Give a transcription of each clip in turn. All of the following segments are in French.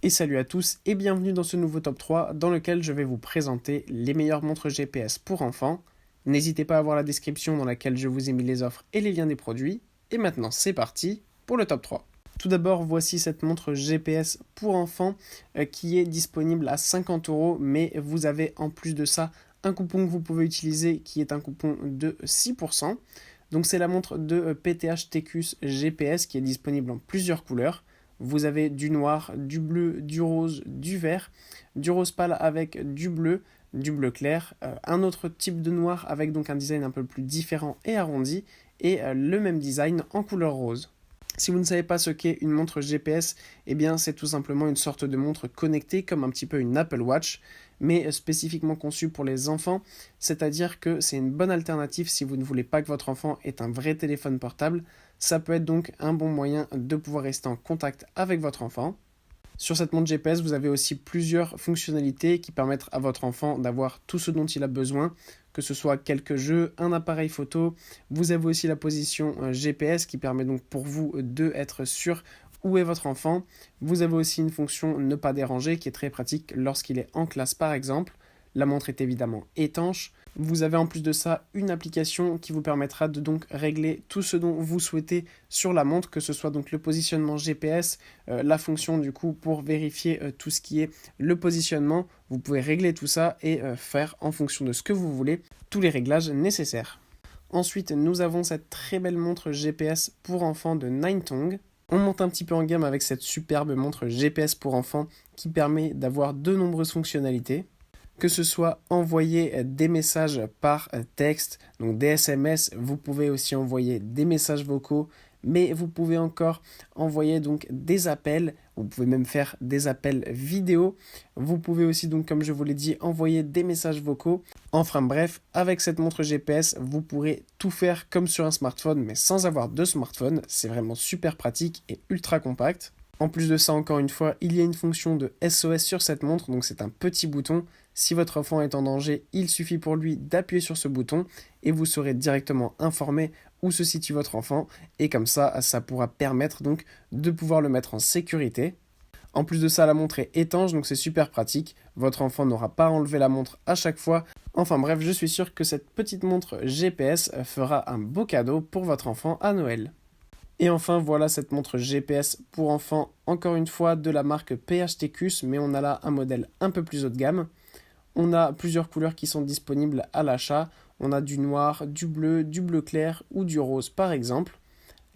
Et salut à tous et bienvenue dans ce nouveau top 3 dans lequel je vais vous présenter les meilleures montres GPS pour enfants. N'hésitez pas à voir la description dans laquelle je vous ai mis les offres et les liens des produits. Et maintenant c'est parti pour le top 3. Tout d'abord voici cette montre GPS pour enfants qui est disponible à 50 €, mais vous avez en plus de ça un coupon que vous pouvez utiliser qui est un coupon de 6%. Donc c'est la montre de PTH TECUS GPS qui est disponible en plusieurs couleurs. Vous avez du noir, du bleu, du rose, du vert, du rose pâle avec du bleu clair, un autre type de noir avec donc un design un peu plus différent et arrondi, et le même design en couleur rose. Si vous ne savez pas ce qu'est une montre GPS, eh bien c'est tout simplement une sorte de montre connectée comme un petit peu une Apple Watch, mais spécifiquement conçue pour les enfants, c'est-à-dire que c'est une bonne alternative si vous ne voulez pas que votre enfant ait un vrai téléphone portable. Ça peut être donc un bon moyen de pouvoir rester en contact avec votre enfant. Sur cette montre GPS, vous avez aussi plusieurs fonctionnalités qui permettent à votre enfant d'avoir tout ce dont il a besoin, que ce soit quelques jeux, un appareil photo. Vous avez aussi la position GPS qui permet donc pour vous d'être sûr où est votre enfant. Vous avez aussi une fonction ne pas déranger qui est très pratique lorsqu'il est en classe par exemple. La montre est évidemment étanche. Vous avez en plus de ça une application qui vous permettra de donc régler tout ce dont vous souhaitez sur la montre, que ce soit donc le positionnement GPS, la fonction du coup pour vérifier tout ce qui est le positionnement. Vous pouvez régler tout ça et faire en fonction de ce que vous voulez tous les réglages nécessaires. Ensuite, nous avons cette très belle montre GPS pour enfants de Ninetong. On monte un petit peu en gamme avec cette superbe montre GPS pour enfants qui permet d'avoir de nombreuses fonctionnalités. Que ce soit envoyer des messages par texte, donc des SMS, vous pouvez aussi envoyer des messages vocaux, mais vous pouvez encore envoyer donc des appels, vous pouvez même faire des appels vidéo, vous pouvez aussi donc comme je vous l'ai dit envoyer des messages vocaux. Enfin bref, avec cette montre GPS, vous pourrez tout faire comme sur un smartphone mais sans avoir de smartphone, c'est vraiment super pratique et ultra compact. En plus de ça, encore une fois, il y a une fonction de SOS sur cette montre, donc c'est un petit bouton. Si votre enfant est en danger, il suffit pour lui d'appuyer sur ce bouton et vous serez directement informé où se situe votre enfant. Et comme ça, ça pourra permettre donc de pouvoir le mettre en sécurité. En plus de ça, la montre est étanche, donc c'est super pratique. Votre enfant n'aura pas à enlever la montre à chaque fois. Enfin bref, je suis sûr que cette petite montre GPS fera un beau cadeau pour votre enfant à Noël. Et enfin, voilà cette montre GPS pour enfants, encore une fois de la marque PHTecus, mais on a là un modèle un peu plus haut de gamme. On a plusieurs couleurs qui sont disponibles à l'achat. On a du noir, du bleu clair ou du rose par exemple.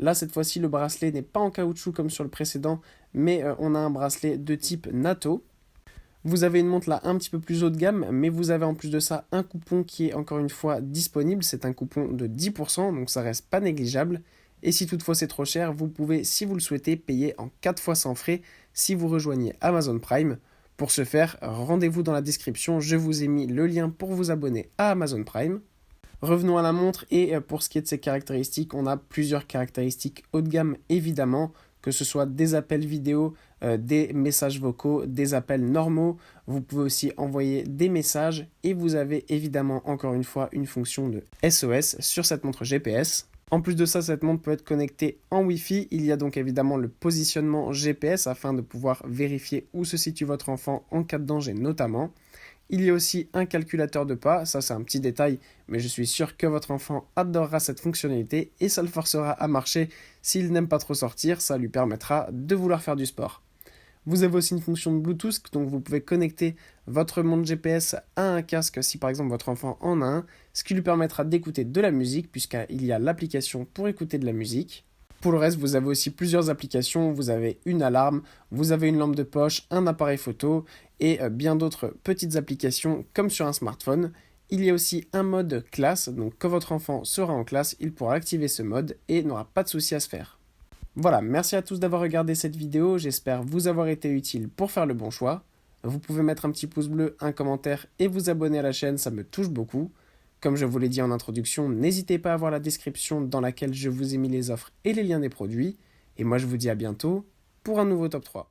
Là, cette fois-ci, le bracelet n'est pas en caoutchouc comme sur le précédent, mais on a un bracelet de type NATO. Vous avez une montre là un petit peu plus haut de gamme, mais vous avez en plus de ça un coupon qui est encore une fois disponible. C'est un coupon de 10%, donc ça reste pas négligeable. Et si toutefois c'est trop cher, vous pouvez, si vous le souhaitez, payer en 4 fois sans frais si vous rejoignez Amazon Prime. Pour ce faire, rendez-vous dans la description, je vous ai mis le lien pour vous abonner à Amazon Prime. Revenons à la montre et pour ce qui est de ses caractéristiques, on a plusieurs caractéristiques haut de gamme évidemment, que ce soit des appels vidéo, des messages vocaux, des appels normaux. Vous pouvez aussi envoyer des messages et vous avez évidemment encore une fois une fonction de SOS sur cette montre GPS. En plus de ça, cette montre peut être connectée en Wi-Fi. Il y a donc évidemment le positionnement GPS afin de pouvoir vérifier où se situe votre enfant en cas de danger notamment. Il y a aussi un calculateur de pas, ça c'est un petit détail, mais je suis sûr que votre enfant adorera cette fonctionnalité et ça le forcera à marcher. S'il n'aime pas trop sortir, ça lui permettra de vouloir faire du sport. Vous avez aussi une fonction de Bluetooth, donc vous pouvez connecter votre montre GPS à un casque si par exemple votre enfant en a un, ce qui lui permettra d'écouter de la musique puisqu'il y a l'application pour écouter de la musique. Pour le reste, vous avez aussi plusieurs applications, vous avez une alarme, vous avez une lampe de poche, un appareil photo et bien d'autres petites applications comme sur un smartphone. Il y a aussi un mode classe, donc quand votre enfant sera en classe, il pourra activer ce mode et n'aura pas de souci à se faire. Voilà, merci à tous d'avoir regardé cette vidéo, j'espère vous avoir été utile pour faire le bon choix. Vous pouvez mettre un petit pouce bleu, un commentaire et vous abonner à la chaîne, ça me touche beaucoup. Comme je vous l'ai dit en introduction, n'hésitez pas à voir la description dans laquelle je vous ai mis les offres et les liens des produits. Et moi je vous dis à bientôt pour un nouveau top 3.